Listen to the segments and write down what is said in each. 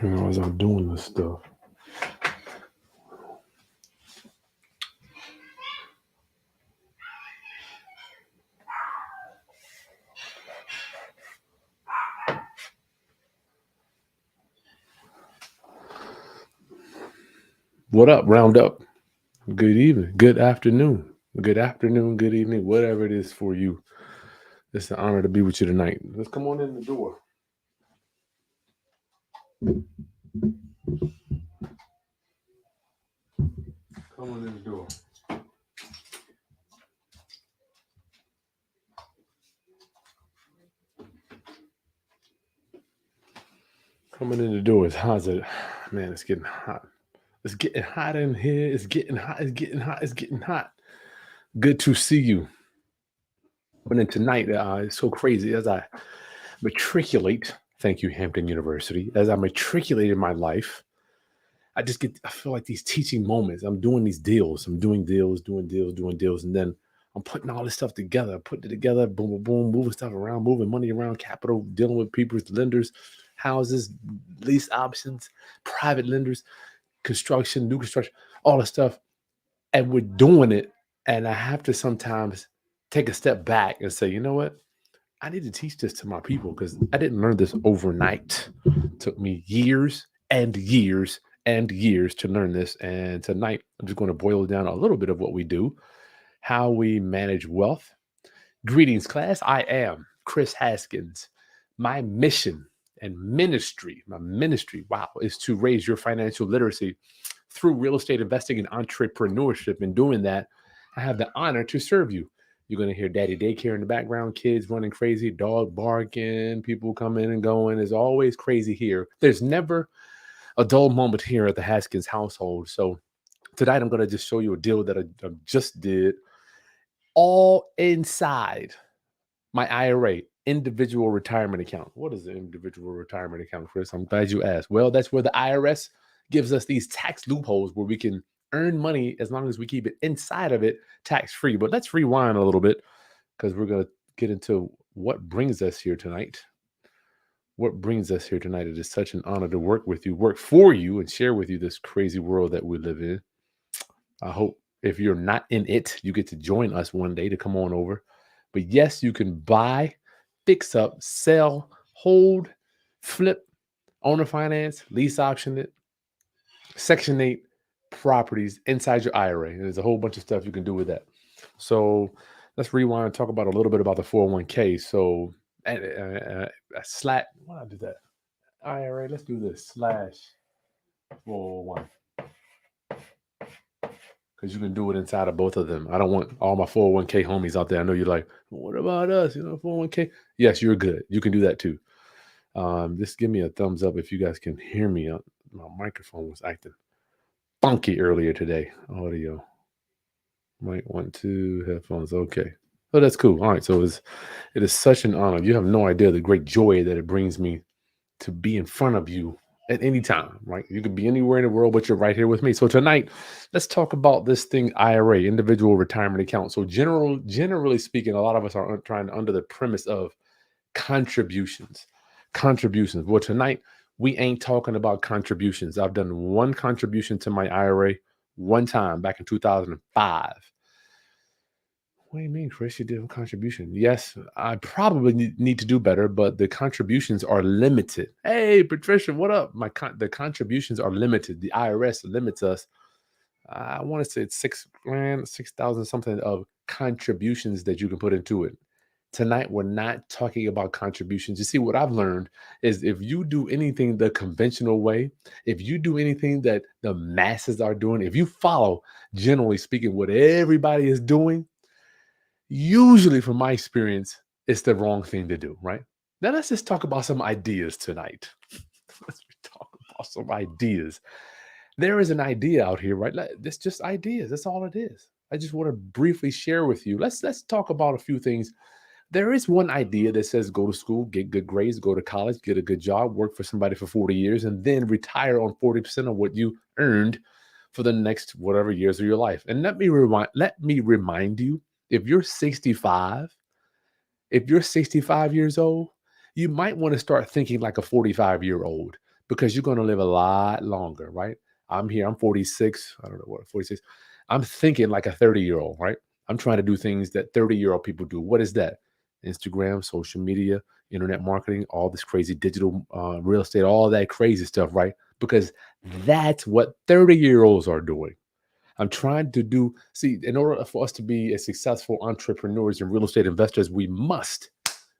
As I'm doing this stuff. What up, Roundup? Good evening, good afternoon, good evening, whatever it is for you. It's an honor to be with you tonight. Let's come on in the door. Come on in the door. Coming in the door is how's it? Man, it's getting hot. It's getting hot in here. It's getting hot. It's getting hot. It's getting hot. Good to see you. But then tonight, it's so crazy as I matriculate. Thank you, Hampton University. As I matriculate in my life, I feel like these teaching moments. I'm doing these deals. I'm doing deals, doing deals. And then I'm putting all this stuff together, putting it together, boom, boom, boom, moving stuff around, moving money around, capital, dealing with people's lenders, houses, lease options, private lenders, construction, new construction, all the stuff. And we're doing it. And I have to sometimes take a step back and say, you know what? I need to teach this to my people because I didn't learn this overnight. It took me years and years and years to learn this. And tonight, I'm just going to boil down a little bit of what we do, how we manage wealth. Greetings, class. I am Chris Haskins. My mission and my ministry, wow, is to raise your financial literacy through real estate investing and entrepreneurship. In doing that, I have the honor to serve you. You're going to hear daddy daycare in the background, kids running crazy, dog barking, people coming and going. It's always crazy here. There's never a dull moment here at the Haskins household. So tonight I'm going to just show you a deal that I just did, all inside my IRA, individual retirement account. What is an individual retirement account, Chris? I'm glad you asked. Well, that's where the IRS gives us these tax loopholes where we can earn money as long as we keep it inside of it tax-free. But let's rewind a little bit because we're going to get into what brings us here tonight. What brings us here tonight? It is such an honor to work with you, work for you, and share with you this crazy world that we live in. I hope if you're not in it, you get to join us one day to come on over. But yes, you can buy, fix up, sell, hold, flip, owner finance, lease option it, Section 8 properties inside your IRA. And there's a whole bunch of stuff you can do with that. So let's rewind and talk about a little bit about the 401k. So why did I do that? IRA, let's do this, /401. Because you can do it inside of both of them. I don't want all my 401k homies out there. I know you're like, what about us? 401k? Yes, you're good. You can do that too. Just give me a thumbs up if you guys can hear me. My microphone was acting funky earlier today. Audio. Mic 1, 2, headphones. Okay. Oh, that's cool. All right. So it is such an honor. You have no idea the great joy that it brings me to be in front of you at any time, right? You could be anywhere in the world, but you're right here with me. So tonight, let's talk about this thing, IRA, individual retirement account. So generally speaking, a lot of us are trying under the premise of contributions. Well, tonight, we ain't talking about contributions. I've done one contribution to my IRA one time back in 2005. What do you mean, Chris? You did a contribution. Yes, I probably need to do better, but the contributions are limited. Hey, Patricia, what up? The contributions are limited. The IRS limits us. I want to say it's $6,000, 6,000 something of contributions that you can put into it. Tonight, we're not talking about contributions. You see, what I've learned is if you do anything the conventional way, if you do anything that the masses are doing, if you follow, generally speaking, what everybody is doing, usually from my experience, it's the wrong thing to do, right? Now let's just talk about some ideas tonight. Let's talk about some ideas. There is an idea out here, right? It's just ideas. That's all it is. I just want to briefly share with you. Let's talk about a few things. There is one idea that says go to school, get good grades, go to college, get a good job, work for somebody for 40 years, and then retire on 40% of what you earned for the next whatever years of your life. And let me remind you, if you're 65 years old, you might want to start thinking like a 45-year-old because you're going to live a lot longer, right? I'm here, I'm 46. I don't know what, 46. I'm thinking like a 30-year-old, right? I'm trying to do things that 30-year-old people do. What is that? Instagram, social media, internet marketing, all this crazy digital real estate, all that crazy stuff, right? Because that's what 30-year-olds are doing. I'm trying to do, see, in order for us to be as successful entrepreneurs and real estate investors, we must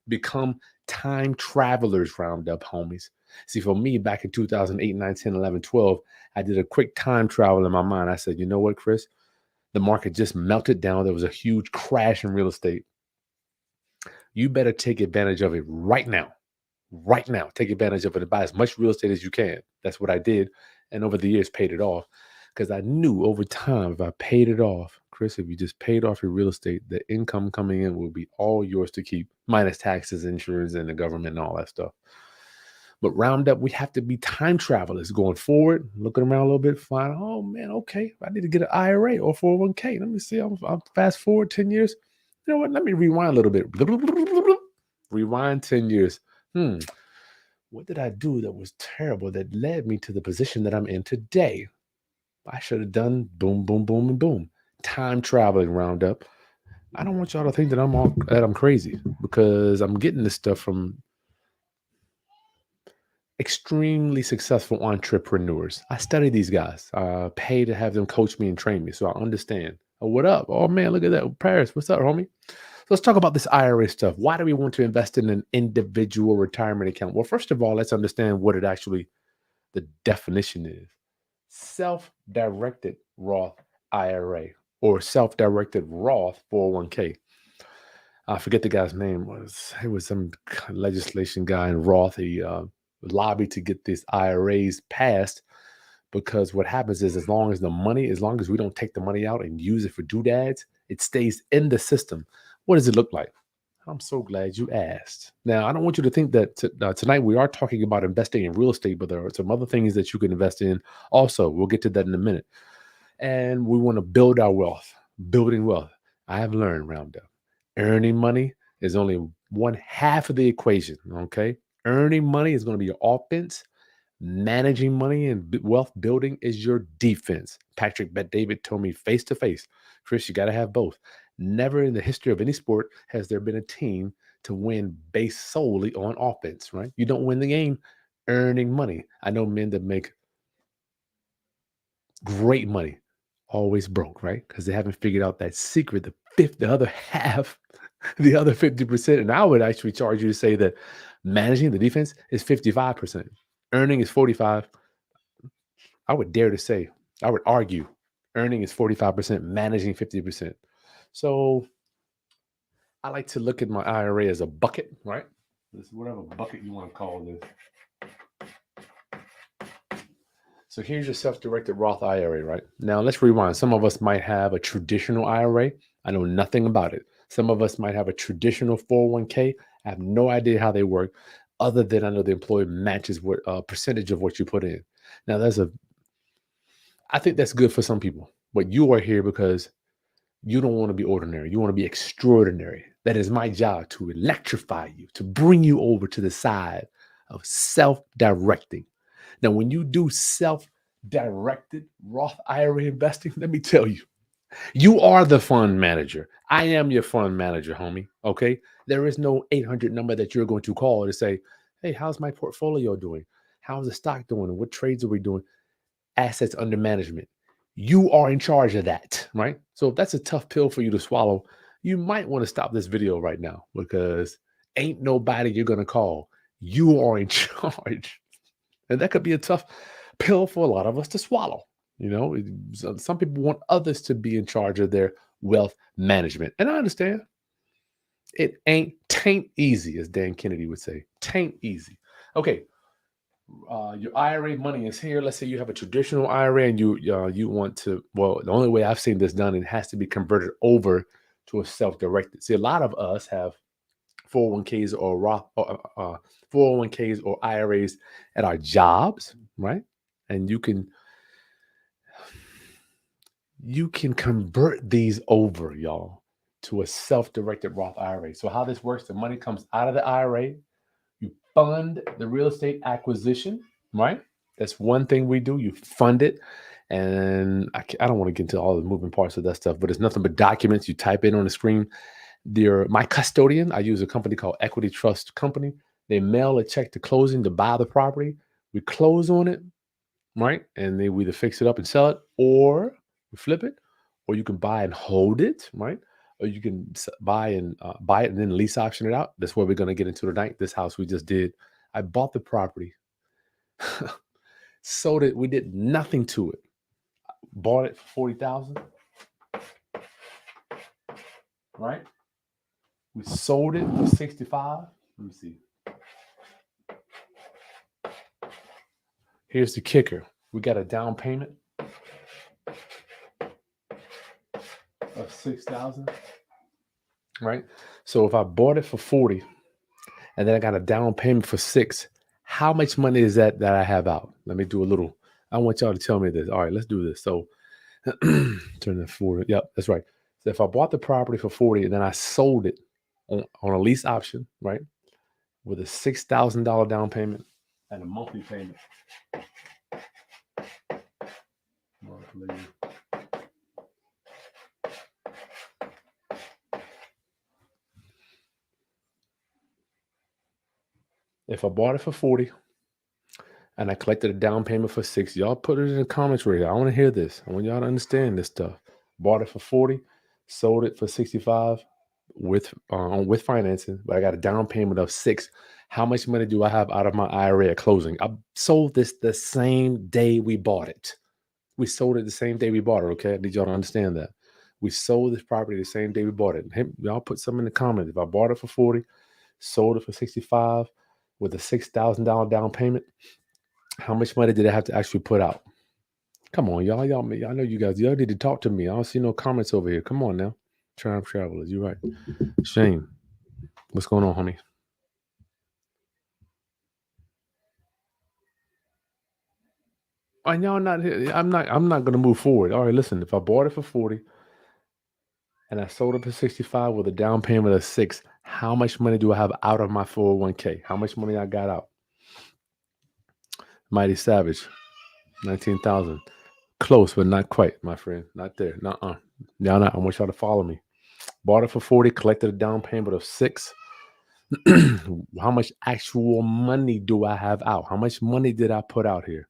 become time travelers, roundup homies. See, for me, back in 2008, 9, 10, 11, 12, I did a quick time travel in my mind. I said, you know what, Chris? The market just melted down. There was a huge crash in real estate. You better take advantage of it right now. Right now. Take advantage of it and buy as much real estate as you can. That's what I did. And over the years, paid it off. Because I knew over time, if I paid it off, Chris, if you just paid off your real estate, the income coming in will be all yours to keep, minus taxes, insurance, and the government and all that stuff. But round up, we have to be time travelers going forward, looking around a little bit, find, oh man, okay, I need to get an IRA or 401k. Let me see, I'll fast forward 10 years. You know what? Let me rewind a little bit. Rewind 10 years. What did I do that was terrible that led me to the position that I'm in today? I should have done boom, boom, boom, and boom. Time traveling roundup. I don't want y'all to think that I'm crazy, because I'm getting this stuff from extremely successful entrepreneurs. I study these guys, pay to have them coach me and train me, so I understand. Oh, what up? Oh man, look at that. Paris, what's up, homie? So let's talk about this IRA stuff. Why do we want to invest in an individual retirement account? Well, first of all, let's understand what it actually, the definition is. Self-directed Roth IRA or self-directed Roth 401k. I forget the guy's name. It was some legislation guy in Roth. He lobbied to get these IRAs passed, because what happens is, as long as we don't take the money out and use it for doodads, it stays in the system. What does it look like? I'm so glad you asked. Now, I don't want you to think that tonight we are talking about investing in real estate, but there are some other things that you can invest in also. We'll get to that in a minute. And we want to build our wealth, building wealth. I have learned, roundup, earning money is only one half of the equation. Okay. Earning money is going to be your offense. Managing money and wealth building is your defense. Patrick Bet David told me face to face, Chris, you got to have both. Never in the history of any sport has there been a team to win based solely on offense, right? You don't win the game earning money. I know men that make great money, always broke, right? Because they haven't figured out that secret, the other half, the other 50%. And I would actually charge you to say that managing the defense is 55%. Earning is 45. I would dare to say, I would argue, earning is 45%, managing 50%. So I like to look at my IRA as a bucket, right? This is whatever bucket you want to call this. So here's your self-directed Roth IRA, right? Now let's rewind. Some of us might have a traditional IRA. I know nothing about it. Some of us might have a traditional 401k. I have no idea how they work, other than I know the employer matches what percentage of what you put in. Now I think that's good for some people, but you are here because you don't want to be ordinary. You want to be extraordinary. That is my job, to electrify you, to bring you over to the side of self-directing. Now, when you do self-directed Roth IRA investing, let me tell you, you are the fund manager. I am your fund manager, homie. Okay. There is no 800 number that you're going to call to say, hey, how's my portfolio doing? How's the stock doing? And what trades are we doing? Assets under management. You are in charge of that, right? So if that's a tough pill for you to swallow, you might want to stop this video right now, because ain't nobody you're going to call. You are in charge. And that could be a tough pill for a lot of us to swallow. You know, some people want others to be in charge of their wealth management. And I understand. It tain't easy, as Dan Kennedy would say. Tain't easy. Okay. Your IRA money is here. Let's say you have a traditional IRA and you want to, well, the only way I've seen this done, it has to be converted over to a self-directed. See, a lot of us have 401ks or Roth, 401ks or IRAs at our jobs, right? And you can convert these over, y'all, to a self-directed Roth IRA. So how this works, the money comes out of the IRA, you fund the real estate acquisition, right? That's one thing we do. You fund it. And I don't want to get into all the moving parts of that stuff, but it's nothing but documents. You type in on the screen. My custodian, I use a company called Equity Trust Company. They mail a check to closing to buy the property. We close on it, right? And they we either fix it up and sell it, or we flip it, or you can buy and hold it, right? Or you can buy it and then lease option it out. That's what we're going to get into tonight. This house we just did. I bought the property, sold it. We did nothing to it. Bought it for 40,000, right? We sold it for 65. Let me see. Here's the kicker. We got a down payment of 6,000, right? So if I bought it for 40 and then I got a down payment for 6, how much money is that I have out? Let me do a little. I want y'all to tell me this. All right, let's do this. So turn that forward. Yep, that's right. So if I bought the property for 40 and then I sold it on a lease option, right, with a $6,000 down payment and a monthly payment. If I bought it for 40 and I collected a down payment for 6, y'all put it in the comments right here. I want to hear this. I want y'all to understand this stuff. Bought it for 40, sold it for 65 with financing, but I got a down payment of 6. How much money do I have out of my IRA at closing? I sold this the same day we bought it. We sold it the same day we bought it, okay? I need y'all to understand that. We sold this property the same day we bought it. Hey, y'all put something in the comments. If I bought it for 40, sold it for 65 with a $6,000 down payment, how much money did I have to actually put out? Come on, y'all. I know you guys. Y'all need to talk to me. I don't see no comments over here. Come on now. Triumph Travelers. You're right. Shane, what's going on, homie? And y'all not here. I'm not gonna move forward. All right, listen. If I bought it for 40 and I sold it for 65 with a down payment of 6, how much money do I have out of my 401k? How much money I got out? Mighty Savage, 19,000. Close, but not quite, my friend. Not there. Nuh-uh. Y'all not. I want y'all to follow me. Bought it for 40, collected a down payment of 6. How much actual money do I have out? How much money did I put out here?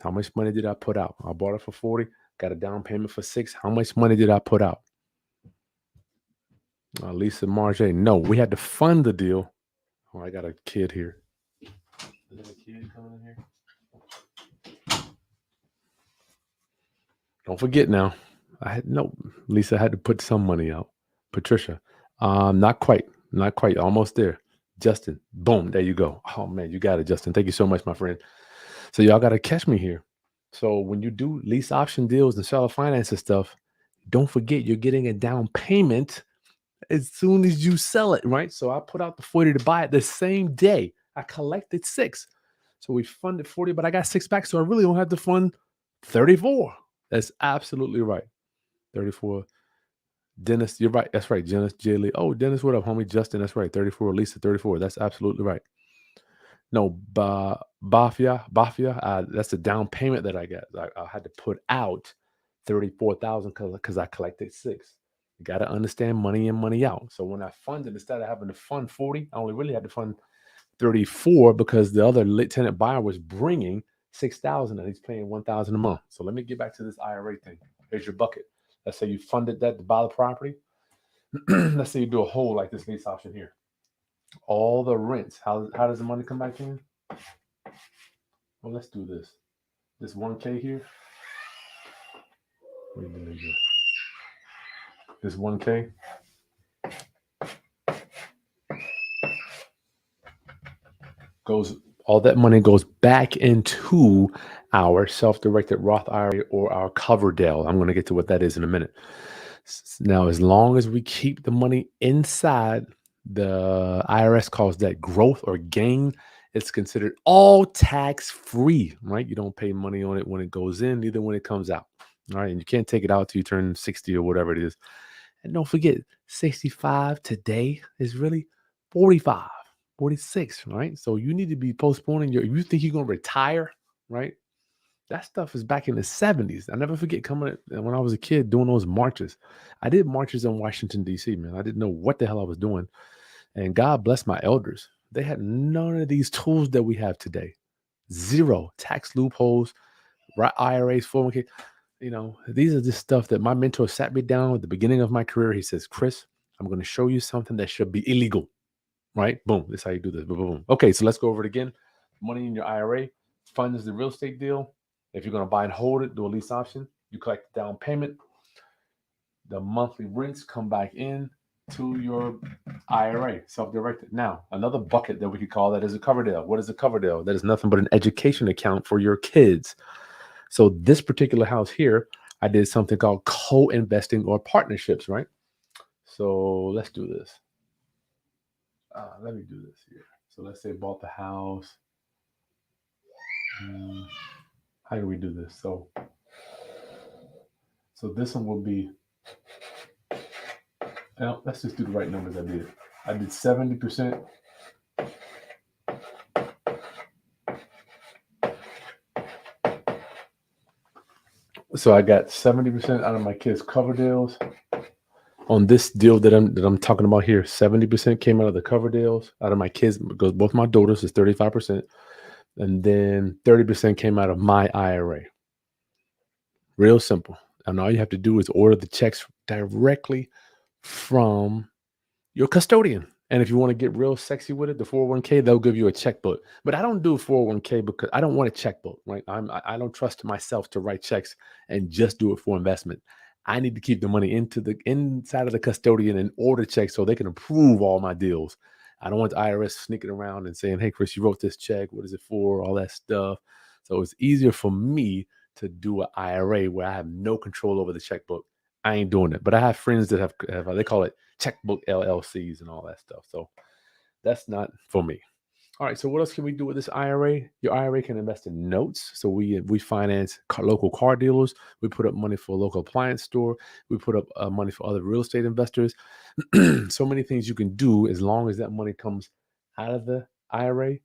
How much money did I put out? I bought it for 40, got a down payment for 6. How much money did I put out? Lisa Marjay. No, we had to fund the deal. Oh, I got a kid here. Is there a kid coming in here? Don't forget now. Lisa had to put some money out. Patricia. Not quite. Not quite. Almost there. Justin. Boom. There you go. Oh man, you got it, Justin. Thank you so much, my friend. So y'all got to catch me here. So when you do lease option deals and seller finance and stuff, don't forget you're getting a down payment as soon as you sell it, right? So I put out the 40 to buy it the same day. I collected 6. So we funded 40, but I got 6 back. So I really don't have to fund 34. That's absolutely right. 34. Dennis, you're right. That's right. Dennis, J. Lee. Oh, Dennis, what up, homie? Justin, that's right. 34. Lisa, 34. That's absolutely right. No, Bafia, that's the down payment that I got. I had to put out 34,000 because I collected 6. You got to understand money in, money out. So when I funded, instead of having to fund 40, I only really had to fund 34 because the other tenant buyer was bringing 6,000 and he's paying 1,000 a month. So let me get back to this IRA thing. Here's your bucket. Let's say you funded that to buy the property. Let's say you do a whole like this lease option here. All the rents. How does the money come back in? Well, let's do this. This 1K here. This 1K. All that money goes back into our self-directed Roth IRA or our Coverdell. I'm going to get to what that is in a minute. Now, as long as we keep the money inside, the IRS calls that growth or gain. It's considered all tax-free, right? You don't pay money on it when it goes in, neither when it comes out. All right. And you can't take it out till you turn 60 or whatever it is. And don't forget, 65 today is really 45. 46, right? So you need to be postponing you think you're going to retire, right? That stuff is back in the 70s. I never forget coming when I was a kid doing those marches. I did marches in Washington, D.C., man. I didn't know what the hell I was doing. And God bless my elders. They had none of these tools that we have today. Zero tax loopholes, IRAs, 401k. These are just stuff that my mentor sat me down at the beginning of my career. He says, Chris, I'm going to show you something that should be illegal, right? Boom. This is how you do this. Boom, boom, boom. Okay, so let's go over it again. Money in your IRA funds the real estate deal. If you're going to buy and hold it, do a lease option. You collect the down payment. The monthly rents come back in to your IRA, self-directed. Now, another bucket that we could call that is a Coverdale. What is a Coverdale? That is nothing but an education account for your kids. So this particular house here, I did something called co-investing or partnerships, right? So let's do this. Let me do this here. So let's say bought the house. How do we do this? So this one will be, let's just do the right numbers. I did 70%. So I got 70% out of my kids' cover deals. On this deal that I'm talking about here, 70% came out of the cover deals out of my kids, because both my daughters is 35%. And then 30% came out of my IRA. Real simple. And all you have to do is order the checks directly from your custodian. And if you want to get real sexy with it, the 401k, they'll give you a checkbook. But I don't do 401k because I don't want a checkbook, right? I don't trust myself to write checks and just do it for investment. I need to keep the money inside of the custodian and order checks so they can approve all my deals. I don't want the IRS sneaking around and saying, hey, Chris, you wrote this check. What is it for? All that stuff. So it's easier for me to do an IRA where I have no control over the checkbook. I ain't doing it. But I have friends that have they call it checkbook LLCs and all that stuff. So that's not for me. All right. So what else can we do with this IRA? Your IRA can invest in notes. So we finance local car dealers. We put up money for a local appliance store. We put up money for other real estate investors. So many things you can do as long as that money comes out of the IRA.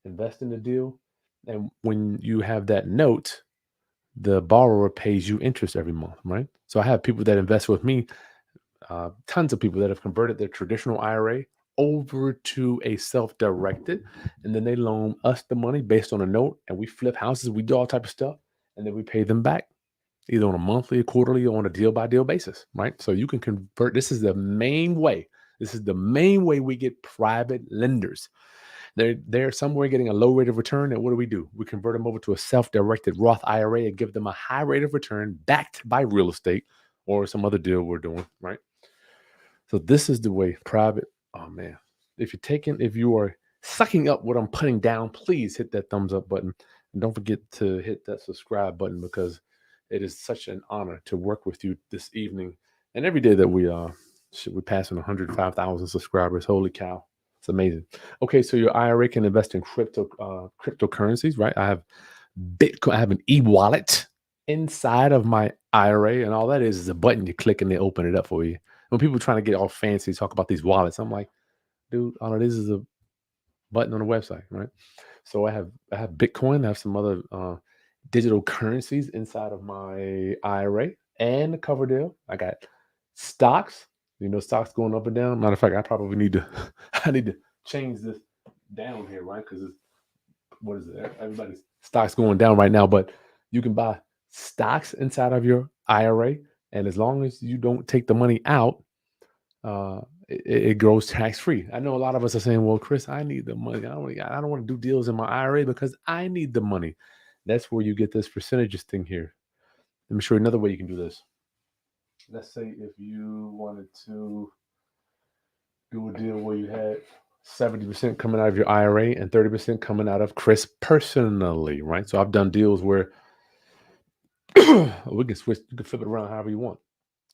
Invest in the deal, and when you have that note, the borrower pays you interest every month, right? So I have people that invest with me, tons of people that have converted their traditional IRA over to a self-directed, and then they loan us the money based on a note, and we flip houses, we do all type of stuff, and then we pay them back either on a monthly, a quarterly, or on a deal-by-deal basis, right? So you can convert. This is the main way. This is the main way we get private lenders. They're somewhere getting a low rate of return. And what do? We convert them over to a self-directed Roth IRA and give them a high rate of return backed by real estate or some other deal we're doing, right? So this is the way private. Oh man. If you are sucking up what I'm putting down, please hit that thumbs up button. And don't forget to hit that subscribe button, because it is such an honor to work with you this evening and every day that we're passing 105,000 subscribers. Holy cow. It's amazing. Okay, so your IRA can invest in cryptocurrencies, right? I have Bitcoin. I have an e-wallet inside of my IRA, and all that is a button you click and they open it up for you. When people are trying to get all fancy, talk about these wallets, I'm like, dude, all it is a button on the website, right? So I have Bitcoin. I have some other digital currencies inside of my IRA and the cover deal. I got stocks. Stocks going up and down. Matter of fact, I probably need to I need to change this down here, right? Because what is it? Everybody's stocks going down right now, but you can buy stocks inside of your IRA, and as long as you don't take the money out, it grows tax free. I know a lot of us are saying, "Well, Chris, I need the money. I don't want to do deals in my IRA because I need the money." That's where you get this percentages thing here. Let me show you another way you can do this. Let's say if you wanted to do a deal where you had 70% coming out of your IRA and 30% coming out of Chris personally, right? So I've done deals where we can switch, you can flip it around however you want.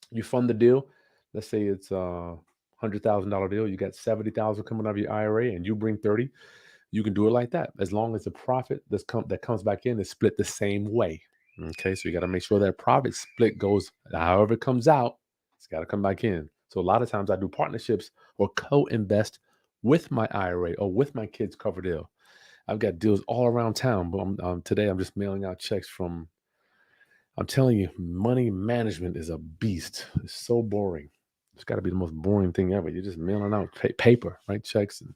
You fund the deal. Let's say it's $100,000 deal. You got 70,000 coming out of your IRA and you bring 30. You can do it like that, as long as the profit that comes back in is split the same way. Okay, so you got to make sure that profit split goes however it comes out. It's got to come back in. So a lot of times I do partnerships or co-invest with my IRA or with my kids' cover deal. I've got deals all around town, but today I'm just mailing out checks from. I'm telling you, money management is a beast. It's so boring. It's got to be the most boring thing ever. You're just mailing out paper, right? Checks and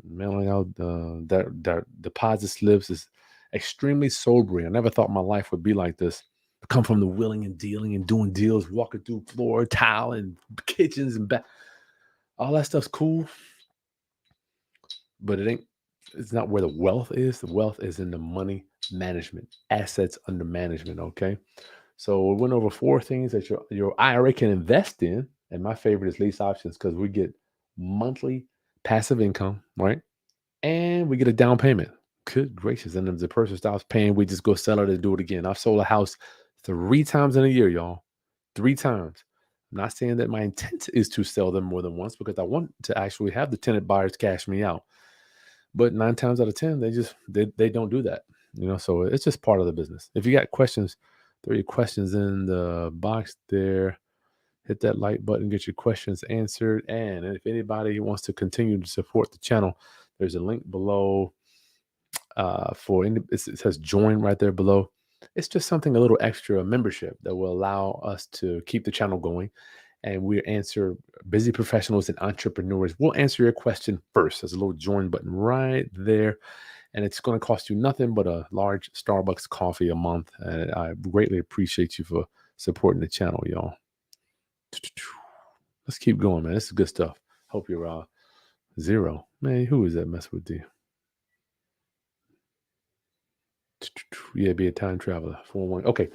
mailing out that deposit slips is extremely sobering. I never thought my life would be like this. I come from the willing and dealing and doing deals, walking through floor, tile, and kitchens and back. All that stuff's cool, but it ain't. It's not where the wealth is. The wealth is in the money management, assets under management. Okay, so we went over 4 things that your IRA can invest in, and my favorite is lease options because we get monthly passive income, right? And we get a down payment. Good gracious. And if the person stops paying, we just go sell it and do it again. I've sold a house 3 times in a year, y'all. 3 times. I'm not saying that my intent is to sell them more than once because I want to actually have the tenant buyers cash me out. But 9 times out of 10, they don't do that. So it's just part of the business. If you got questions, throw your questions in the box there. Hit that like button, get your questions answered. And if anybody wants to continue to support the channel, there's a link below it says join right there below. It's just something a little extra, a membership that will allow us to keep the channel going. And we answer busy professionals and entrepreneurs. We'll answer your question first. There's a little join button right there. And it's going to cost you nothing but a large Starbucks coffee a month. And I greatly appreciate you for supporting the channel, y'all. Let's keep going, man. This is good stuff. Hope you're zero. Man, who is that mess with you? Yeah, be a time traveler. 4-1. Okay.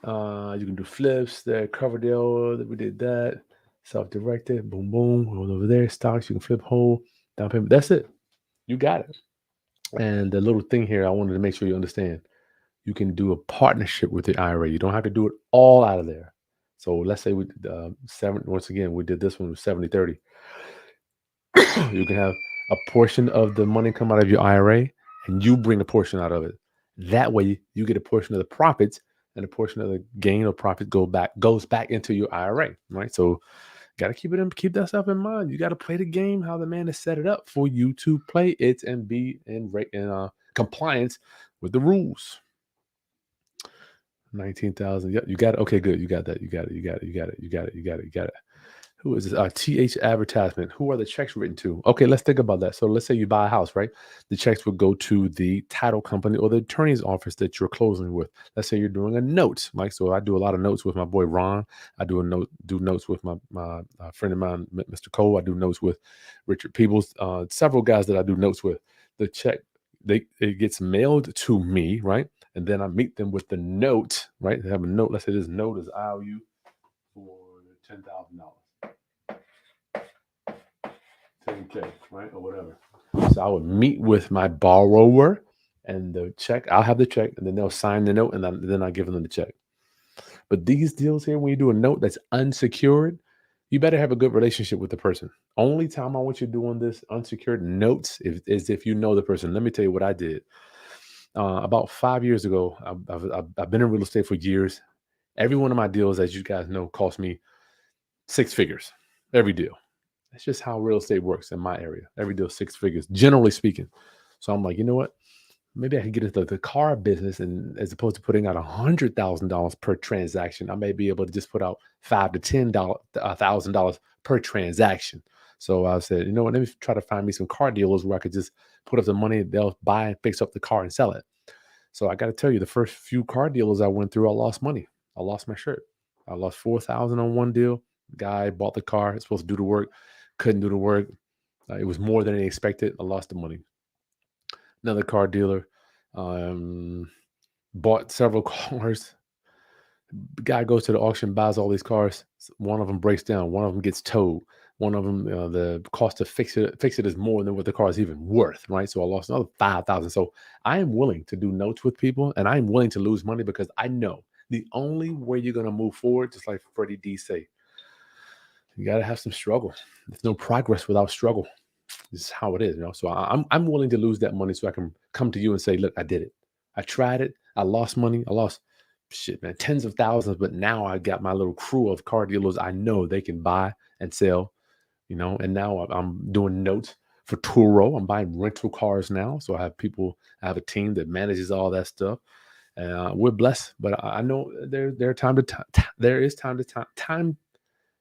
You can do flips there, cover deal. We did that. Self-directed. Boom, boom. All over there. Stocks. You can flip whole. Down payment. That's it. You got it. And the little thing here, I wanted to make sure you understand. You can do a partnership with the IRA. You don't have to do it all out of there. So let's say we did once again, we did this one with 70-30. You can have a portion of the money come out of your IRA and you bring a portion out of it. That way you get a portion of the profits and a portion of the gain or profit goes back into your IRA, right? So got to keep that stuff in mind. You got to play the game how the man has set it up for you to play it and be in compliance with the rules. 19,000. Yep, you got it. Okay, good. You got that. You got it. Who is this? TH advertisement. Who are the checks written to? Okay, let's think about that. So let's say you buy a house, right? The checks would go to the title company or the attorney's office that you're closing with. Let's say you're doing a note, Mike. So I do a lot of notes with my boy Ron. I do notes with my friend of mine, Mr. Cole. I do notes with Richard Peebles. Several guys that I do notes with. The check, it gets mailed to me, right? And then I meet them with the note, right? They have a note. Let's say this note is IOU for $10,000. 10K, right? Or whatever. So I would meet with my borrower and the check. I'll have the check and then they'll sign the note and then I give them the check. But these deals here, when you do a note that's unsecured, you better have a good relationship with the person. Only time I want you doing this unsecured notes is if you know the person. Let me tell you what I did. About 5 years ago, I've been in real estate for years. Every one of my deals, as you guys know, cost me 6 figures. Every deal. That's just how real estate works in my area. Every deal 6 figures, generally speaking. So I'm like, you know what? Maybe I could get into the car business, and as opposed to putting out $100,000 per transaction, I may be able to just put out $5,000 to $10,000 per transaction. So I said, you know what? Let me try to find me some car dealers where I could just put up the money, they'll buy and fix up the car and sell it. So I got to tell you, the first few car dealers I went through, I lost money. I lost my shirt. I lost $4,000 on one deal. Guy bought the car, it's supposed to do the work, couldn't do the work. It was more than he expected. I lost the money. Another car dealer bought several cars. The guy goes to the auction, buys all these cars. One of them breaks down. One of them gets towed. One of them, the cost to fix it is more than what the car is even worth, right? So I lost another $5,000. So I am willing to do notes with people, and I am willing to lose money because I know the only way you're gonna move forward, just like Freddie D say, you gotta have some struggle. There's no progress without struggle. This is how it is, So I'm willing to lose that money so I can come to you and say, look, I did it. I tried it. I lost money. I lost shit, man, tens of thousands. But now I got my little crew of car dealers. I know they can buy and sell And now I'm doing notes for Turo. I'm buying rental cars now. So I have a team that manages all that stuff. And we're blessed, but I know there are time to time, there is time to time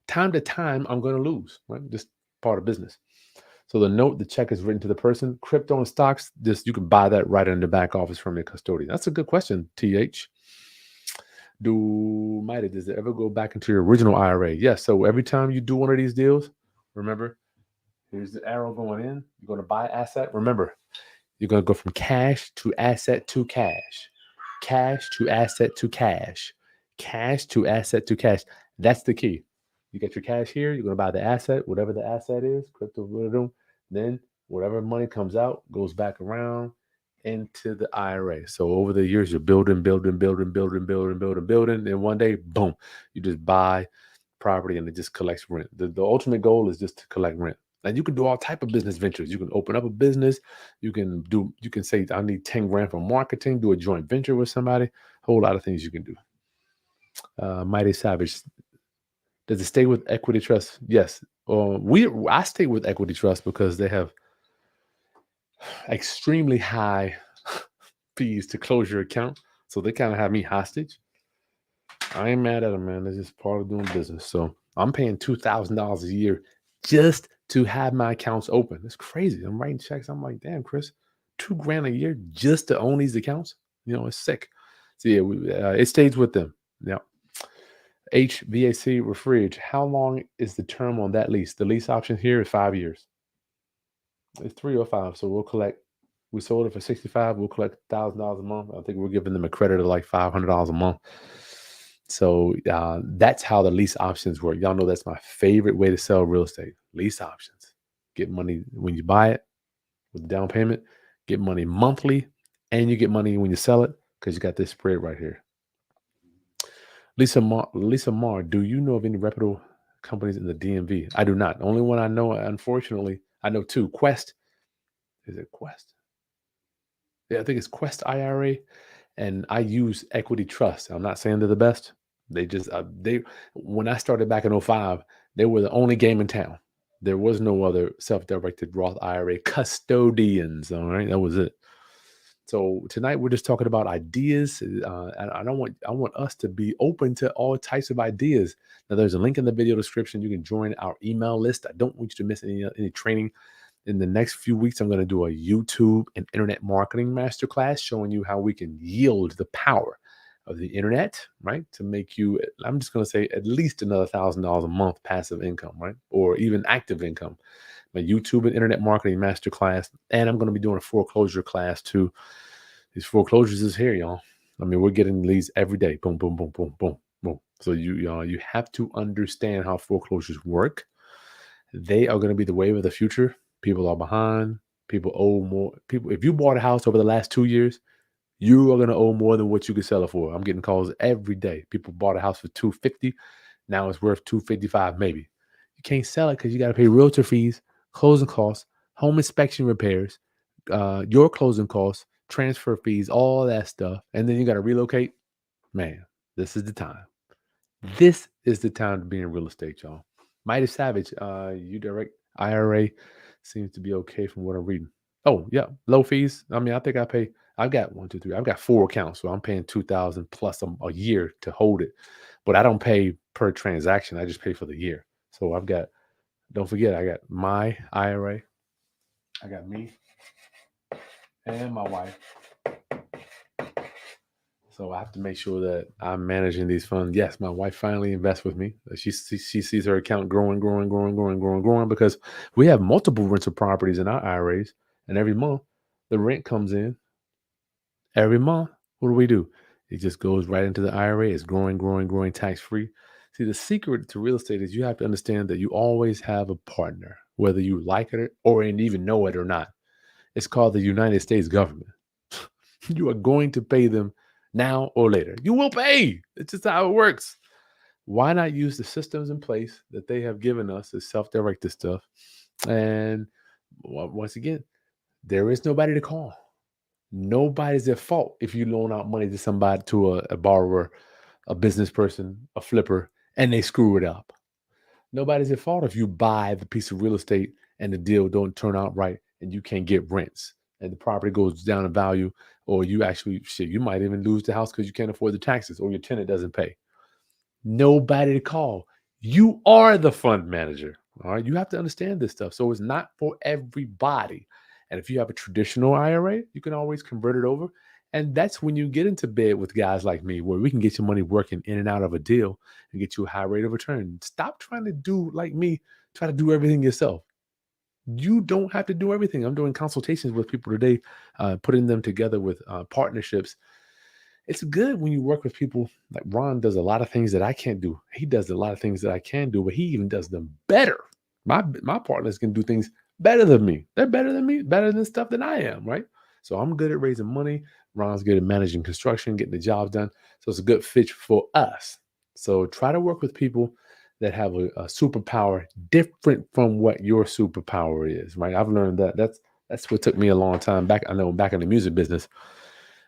I'm going to lose, right? Just part of business. So the check is written to the person. Crypto and stocks, just you can buy that right in the back office from your custodian. That's a good question, TH. Does it ever go back into your original IRA? Yes. So every time you do one of these deals, remember, here's the arrow going in. You're going to buy asset. Remember, you're going to go from cash to asset to cash, cash to asset to cash, cash to asset to cash. That's the key. You get your cash here. You're going to buy the asset, whatever the asset is, crypto. Then whatever money comes out goes back around into the IRA. So over the years, you're building. And one day, boom, you just buy property and it just collects rent. The ultimate goal is just to collect rent. And you can do all type of business ventures. You can open up a business. You can say, I need 10 grand for marketing, do a joint venture with somebody, a whole lot of things you can do. Mighty Savage. Does it stay with Equity Trust? Yes. I stay with Equity Trust because they have extremely high fees to close your account. So they kind of have me hostage. I ain't mad at them, man. It's just part of doing business. So I'm paying $2,000 a year just to have my accounts open. It's crazy. I'm writing checks. I'm like, damn, Chris, $2,000 a year just to own these accounts? It's sick. So yeah, it stays with them. Yeah. HVAC Refrig. How long is the term on that lease? The lease option here is 5 years. It's 3 or 5. So we sold it for 65. We'll collect $1,000 a month. I think we're giving them a credit of like $500 a month. So that's how the lease options work. Y'all know that's my favorite way to sell real estate. Lease options. Get money when you buy it with the down payment. Get money monthly, and you get money when you sell it because you got this spread right here. Lisa Mar, do you know of any reputable companies in the DMV? I do not. The only one I know, unfortunately, I know two. Quest. Is it Quest? Yeah, I think it's Quest IRA, and I use Equity Trust. I'm not saying they're the best. When I started back in 05, they were the only game in town. There was no other self-directed Roth IRA custodians. All right, that was it. So tonight we're just talking about ideas. And I want us to be open to all types of ideas. Now there's a link in the video description. You can join our email list. I don't want you to miss any training. In the next few weeks, I'm going to do a YouTube and internet marketing masterclass showing you how we can yield the power of the internet, right? To make you, I'm just going to say, at least another $1,000 a month passive income, right? Or even active income. My YouTube and internet marketing masterclass. And I'm going to be doing a foreclosure class too. These foreclosures is here, y'all. I mean, we're getting these every day. Boom, boom, boom, boom, boom, boom. So you have to understand how foreclosures work. They are going to be the wave of the future. People are behind. People owe more. If you bought a house over the last 2 years, you are going to owe more than what you could sell it for. I'm getting calls every day. People bought a house for $250. Now it's worth $255 maybe. You can't sell it because you got to pay realtor fees, closing costs, home inspection repairs, your closing costs, transfer fees, all that stuff. And then you got to relocate. Man, this is the time. This is the time to be in real estate, y'all. Mighty Savage, you direct IRA seems to be okay from what I'm reading. Oh, yeah, low fees. I mean, I think I've got 1, 2, 3. I've got 4 accounts, so I'm paying $2,000 plus a year to hold it. But I don't pay per transaction. I just pay for the year. So don't forget, I got my IRA. I got me and my wife. So I have to make sure that I'm managing these funds. Yes, my wife finally invests with me. She sees her account growing because we have multiple rental properties in our IRAs, and every month the rent comes in. Every month, what do? It just goes right into the IRA. It's growing, tax free. See, the secret to real estate is you have to understand that you always have a partner, whether you like it or even know it or not. It's called the United States government. You are going to pay them now or later. You will pay. It's just how it works. Why not use the systems in place that they have given us as self-directed stuff? And once again, there is nobody to call. Nobody's at fault if you loan out money to somebody, to a borrower, a business person, a flipper, and they screw it up. Nobody's at fault if you buy the piece of real estate and the deal don't turn out right and you can't get rents and the property goes down in value, or you actually shit, you might even lose the house because you can't afford the taxes or your tenant doesn't pay. Nobody to call. You are the fund manager. All right. You have to understand this stuff. So it's not for everybody. And if you have a traditional IRA, you can always convert it over. And that's when you get into bed with guys like me, where we can get your money working in and out of a deal and get you a high rate of return. Stop trying to do like me, try to do everything yourself. You don't have to do everything. I'm doing consultations with people today, putting them together with partnerships. It's good when you work with people like Ron does a lot of things that I can't do. He does a lot of things that I can do, but he even does them better. My partners can do things better than me. They're better than me, better than stuff than I am, right? So I'm good at raising money. Ron's good at managing construction, getting the job done. So it's a good fit for us. So try to work with people that have a superpower different from what your superpower is, right? I've learned that. That's what took me a long time back. I know back in the music business,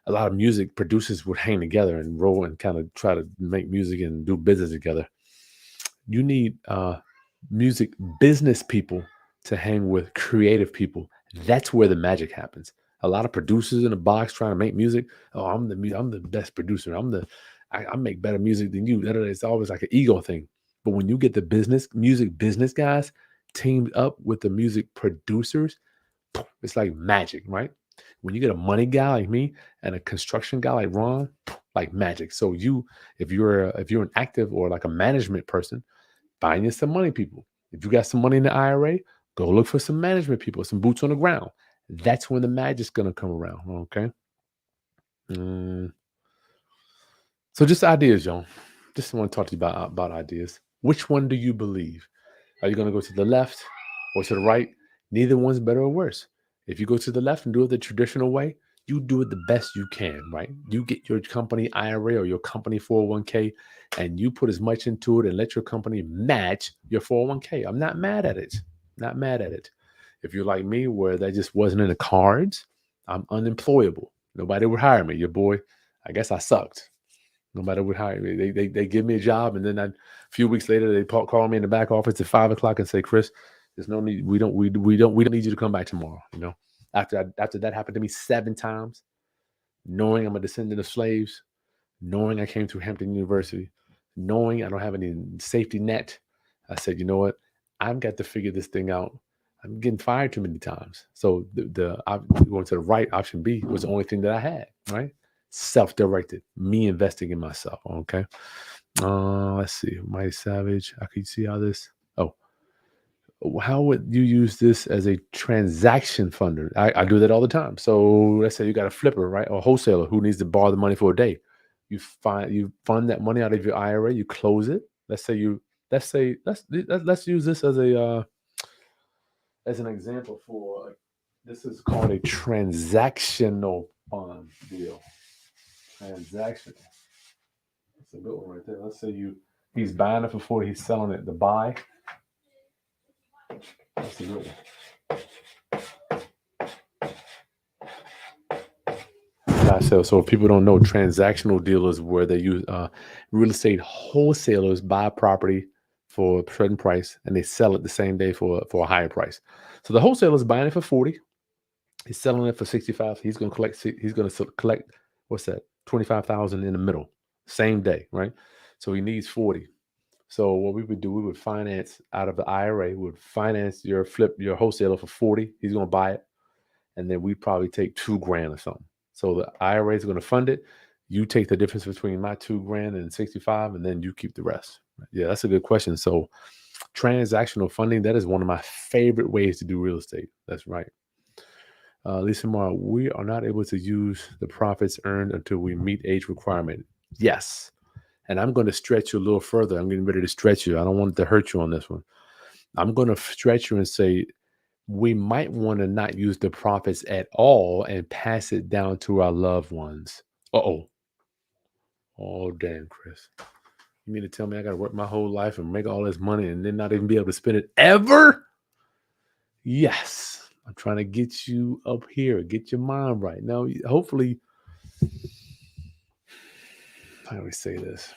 a lot of music producers would hang together and roll and kind of try to make music and do business together. You need music business people to hang with creative people. That's where the magic happens. A lot of producers in a box trying to make music. Oh, I'm the best producer. I make better music than you. It's always like an ego thing. But when you get the music business guys teamed up with the music producers, it's like magic, right? When you get a money guy like me and a construction guy like Ron, like magic. So if you're an active or like a management person, find you some money people. If you got some money in the IRA, go look for some management people, some boots on the ground. That's when the magic's gonna come around. Okay. Mm. So just ideas, y'all. Just want to talk to you about ideas. Which one do you believe? Are you going to go to the left or to the right? Neither one's better or worse. If you go to the left and do it the traditional way, you do it the best you can, right? You get your company IRA or your company 401k and you put as much into it and let your company match your 401k. I'm not mad at it. Not mad at it. If you're like me, where that just wasn't in the cards, I'm unemployable. Nobody would hire me. Your boy, I guess I sucked. Nobody would hire me. They give me a job, and then a few weeks later they call me in the back office at 5 o'clock and say, "Chris, there's no need. We don't need you to come back tomorrow." After that happened to me 7 times, knowing I'm a descendant of slaves, knowing I came through Hampton University, knowing I don't have any safety net, I said, you know what? I've got to figure this thing out. I'm getting fired too many times. So going to the right, option B, was the only thing that I had, right? Self-directed, me investing in myself. Okay. Let's see. Mighty Savage. I can see how this. Oh, how would you use this as a transaction funder? I do that all the time. So let's say you got a flipper, right? Or a wholesaler who needs to borrow the money for a day. You fund that money out of your IRA, you close it. Let's use this as an example for this is called a transactional fund deal. Transactional. That's a good one right there. Let's say he's buying it for 40, he's selling it to buy. That's a good one. So if people don't know, transactional dealers where they use real estate wholesalers buy property for a certain price and they sell it the same day for a higher price. So the wholesaler is buying it for 40, he's selling it for 65. He's going to collect what's that? 25,000 in the middle, same day, right? So he needs 40. So what we would do, we would finance out of the IRA, we would finance your wholesaler for 40. He's going to buy it, and then we probably take 2 grand or something. So the IRA is going to fund it. You take the difference between my 2 grand and 65, and then you keep the rest. Yeah, that's a good question. So transactional funding, that is one of my favorite ways to do real estate. That's right. Lisa Mar, we are not able to use the profits earned until we meet age requirement. Yes. And I'm going to stretch you a little further. I'm getting ready to stretch you. I don't want to hurt you on this one. I'm going to stretch you and say we might want to not use the profits at all and pass it down to our loved ones. Uh-oh. Oh, damn, Chris. You mean to tell me I got to work my whole life and make all this money and then not even be able to spend it ever? Yes. I'm trying to get you up here, get your mind right. Now, hopefully, how do we say this?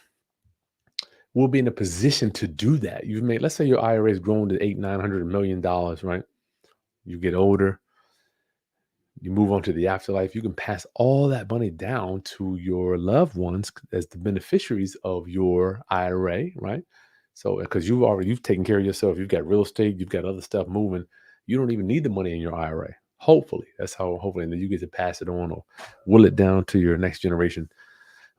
will be in a position to do that. You've made, let's say your IRA has grown to $800-900 million, right? You get older, you move on to the afterlife, you can pass all that money down to your loved ones as the beneficiaries of your IRA, right? So because you've taken care of yourself, you've got real estate, you've got other stuff moving, you don't even need the money in your IRA. Hopefully, hopefully, and then you get to pass it on or will it down to your next generation.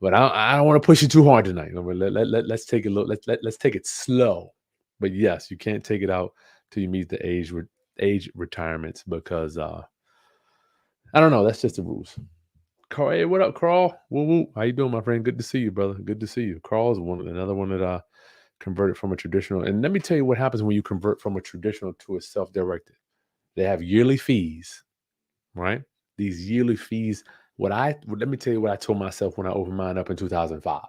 But I don't want to push you too hard tonight. Let's take it look. Let's take it slow. But yes, you can't take it out till you meet the age retirements because I don't know. That's just the rules. Carl, hey, what up, Carl? Woo woo. How you doing, my friend? Good to see you, brother. Good to see you. Carl's another one that converted from a traditional. And let me tell you what happens when you convert from a traditional to a self-directed. They have yearly fees, right? These yearly fees. Let me tell you what I told myself when I opened mine up in 2005.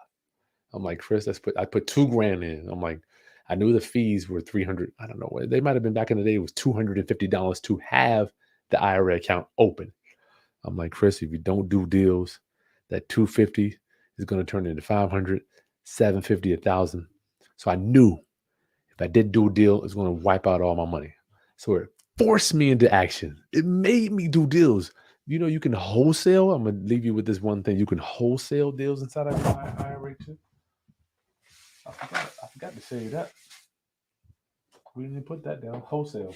I'm like, Chris, I put $2,000 in. I'm like, I knew the fees were 300. I don't know. They might have been back in the day. It was $250 to have the IRA account open. I'm like, Chris, if you don't do deals, that 250 is going to turn into 500, 750, 1,000. So I knew if I did do a deal, it's going to wipe out all my money. So it forced me into action. It made me do deals. You know, you can wholesale. I'm going to leave you with this one thing. You can wholesale deals inside of your IRA too. I forgot to say that. We didn't put that down. Wholesale.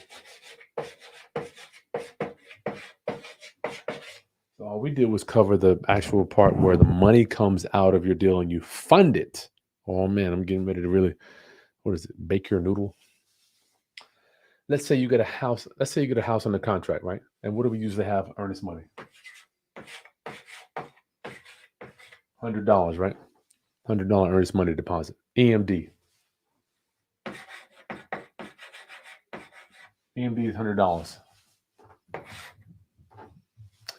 So all we did was cover the actual part where the money comes out of your deal and you fund it. Oh man, I'm getting ready to really, what is it? Bake your noodle. Let's say you get a house. Let's say you get a house under contract, right? And what do we usually have? Earnest money. $100, right? $100 earnest money deposit. EMD. EMD is $100.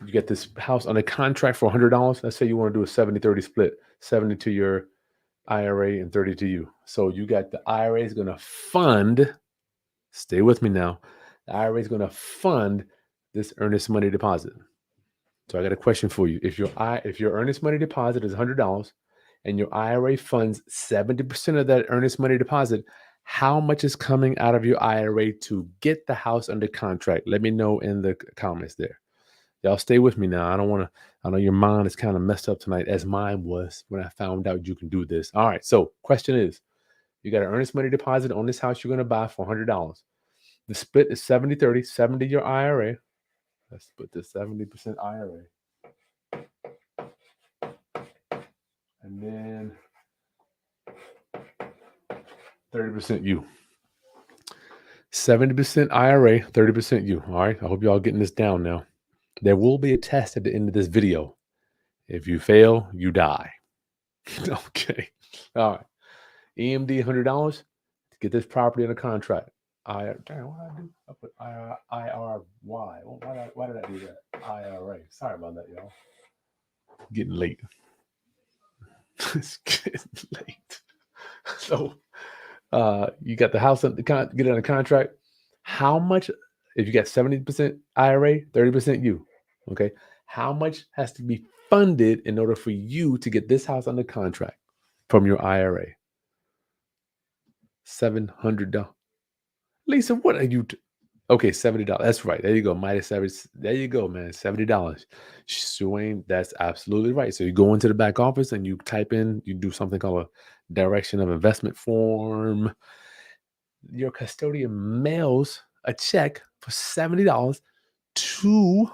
You get this house under contract for $100. Let's say you want to do a 70-30 split, 70 to your IRA and 30 to you. So you got the IRA is going to fund, stay with me now. The IRA is going to fund this earnest money deposit. So I got a question for you. If your earnest money deposit is $100 and your IRA funds 70% of that earnest money deposit, how much is coming out of your IRA to get the house under contract? Let me know in the comments there. Y'all stay with me now. I know your mind is kind of messed up tonight, as mine was when I found out you can do this. All right. So question is, you got an earnest money deposit on this house you're going to buy for $100. The split is 70-30, 70 your IRA. Let's put this 70% IRA. And then 30% you. 70% IRA, 30% you. All right. I hope y'all getting this down now. There will be a test at the end of this video. If you fail, you die. Okay. All right. EMD $100 to get this property under contract. Damn, what did I do? I put IRY. Why did I do that? IRA. Sorry about that, y'all. Getting late. It's getting late. So you got the house get it under contract. How much, if you got 70% IRA, 30% you, okay? How much has to be funded in order for you to get this house under contract from your IRA? $700. Lisa, what are you? Okay, $70. That's right. There you go. Minus 70. There you go, man. $70. Swain, that's absolutely right. So you go into the back office and you type in, you do something called a direction of investment form. Your custodian mails a check for $70 to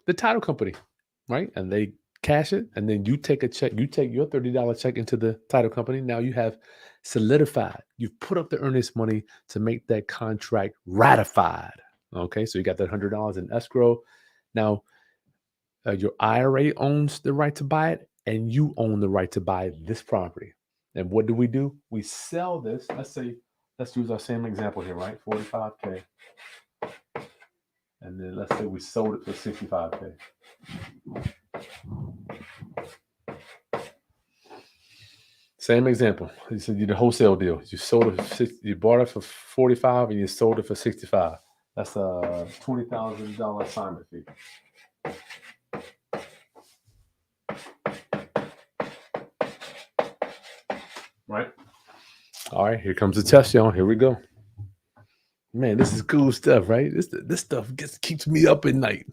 the title company, right? And they cash it, and then you take a check. You take your $30 check into the title company. Now you have solidified. You've put up the earnest money to make that contract ratified. Okay, so you got that $100 in escrow. Now, your IRA owns the right to buy it, and you own the right to buy this property. And what do? We sell this. Let's use our same example here, right? 45K. And then let's say we sold it for 65K. Same example. You said you did a wholesale deal. You bought it for 45 and you sold it for 65. That's a $20,000 assignment fee. Right? All right, here comes the test, y'all. Here we go. Man, this is cool stuff, right? This stuff keeps me up at night.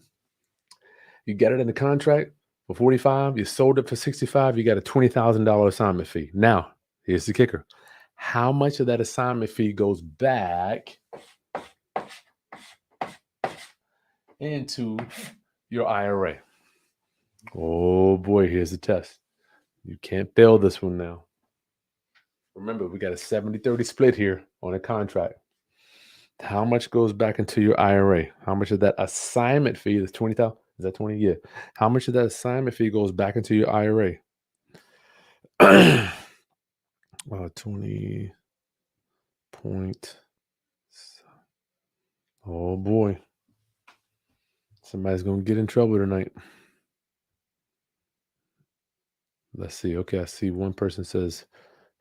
You got it in the contract for 45, you sold it for 65, you got a $20,000 assignment fee. Now, here's the kicker. How much of that assignment fee goes back into your IRA? Oh boy, here's the test. You can't fail this one now. Remember, we got a 70-30 split here on a contract. How much goes back into your IRA? How much of that assignment fee is 20,000? Is that 20? Yeah. How much of that assignment fee goes back into your IRA? 20 point. Oh boy. Somebody's going to get in trouble tonight. Let's see. Okay, I see one person says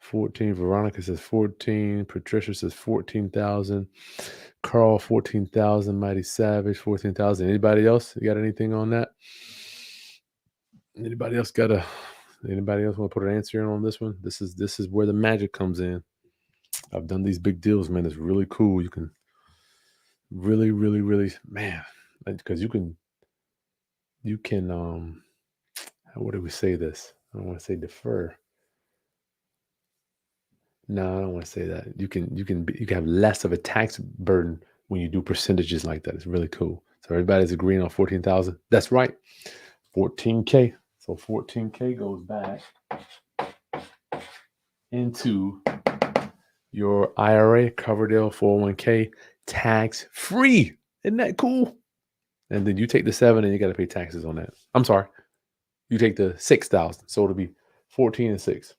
14. Veronica says 14. Patricia says 14,000. Carl 14,000. Mighty Savage 14,000. Anybody else? You got anything on that? Anybody else want to put an answer in on this one? This is where the magic comes in. I've done these big deals, man. It's really cool. You can really, really, really, man, because you can how do we say this? I don't want to say defer. No, I don't want to say that. You can have less of a tax burden when you do percentages like that. It's really cool. So everybody's agreeing on 14,000. That's right. 14K. So 14K goes back into your IRA, Coverdale 401k, tax free. Isn't that cool? And then you take the 7 and you got to pay taxes on that. I'm sorry. You take the 6,000. So it'll be 14 and 6.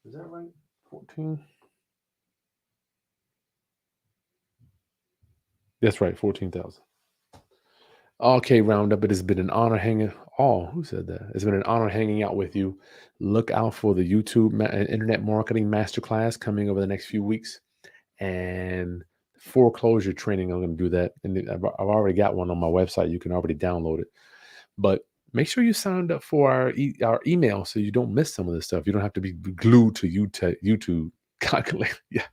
Is that right? 14? That's right, 14,000. Okay, Roundup, it has been an honor hanging. Oh, who said that? It's been an honor hanging out with you. Look out for the YouTube Internet Marketing Masterclass coming over the next few weeks. And foreclosure training, I'm going to do that. And I've already got one on my website. You can already download it. But make sure you signed up for our email so you don't miss some of this stuff. You don't have to be glued to YouTube. Calculate. Yeah.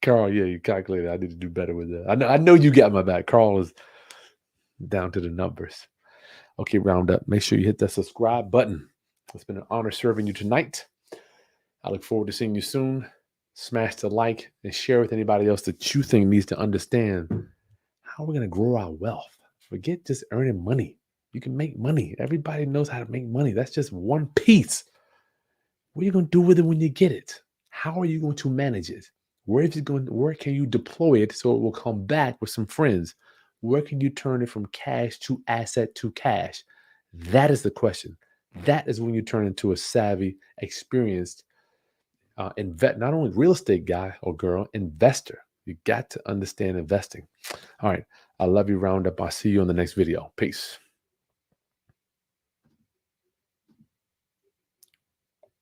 Carl, yeah, you calculated. I need to do better with that. I know you got my back. Carl is down to the numbers. Okay, Roundup. Make sure you hit that subscribe button. It's been an honor serving you tonight. I look forward to seeing you soon. Smash the like and share with anybody else that you think needs to understand how we're going to grow our wealth. Forget just earning money. You can make money. Everybody knows how to make money. That's just one piece. What are you going to do with it when you get it? How are you going to manage it? Where can you deploy it so it will come back with some friends? Where can you turn it from cash to asset to cash? That is the question. That is when you turn into a savvy, experienced not only real estate guy or girl, investor. You got to understand investing. All right. I love you, Roundup. I'll see you on the next video. Peace.